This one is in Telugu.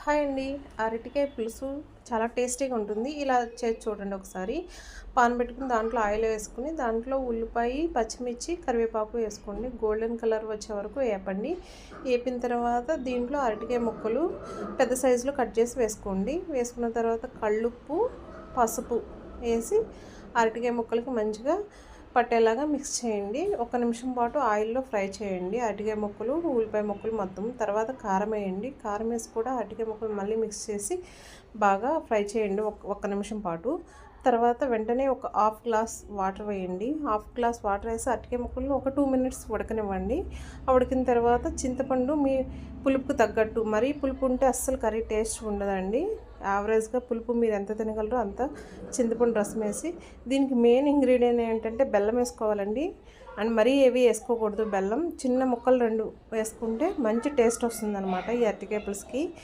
హాయ్ అండి. అరటికాయ పులుసు చాలా టేస్టీగా ఉంటుంది. ఇలా చేసి చూడండి ఒకసారి. పాన్ పెట్టుకుని దాంట్లో ఆయిల్ వేసుకుని దాంట్లో ఉల్లిపాయ, పచ్చిమిర్చి, కరివేపాకు వేసుకోండి. గోల్డెన్ కలర్ వచ్చే వరకు వేపండి. వేపిన తర్వాత దీంట్లో అరటికాయ ముక్కలు పెద్ద సైజులో కట్ చేసి వేసుకోండి. వేసుకున్న తర్వాత కళ్ళుప్పు, పసుపు వేసి అరటికాయ ముక్కలకి మంచిగా పట్టేలాగా మిక్స్ చేయండి. 1 నిమిషం పాటు ఆయిల్లో ఫ్రై చేయండి అరటికాయ ముక్కలు, ఉల్లిపాయ ముక్కలు మొత్తం. తర్వాత కారం వేయండి. కారం వేసి కూడా అరటికాయ ముక్కలు మళ్ళీ మిక్స్ చేసి బాగా ఫ్రై చేయండి 1 నిమిషం పాటు. తర్వాత వెంటనే ఒక హాఫ్ గ్లాస్ వాటర్ వేయండి. హాఫ్ గ్లాస్ వాటర్ వేసి అరటికాయ ముక్కలను ఒక 2 మినిట్స్ ఉడకనివ్వండి. ఉడికిన తర్వాత చింతపండు మీ పులుపుకు తగ్గట్టు, మరీ పులుపు ఉంటే అస్సలు కర్రీ టేస్ట్ ఉండదండి. యావరేజ్గా పులుపు మీరు ఎంత తినగలరో అంత చింతపండు రసం వేసి, దీనికి మెయిన్ ఇంగ్రీడియంట్ ఏంటంటే బెల్లం వేసుకోవాలండి. అండ్ మరీ ఏవి వేసుకోకూడదు. బెల్లం చిన్న ముక్కలు 2 వేసుకుంటే మంచి టేస్ట్ వస్తుందన్నమాట ఈ అరటికాయ పులుసుకి.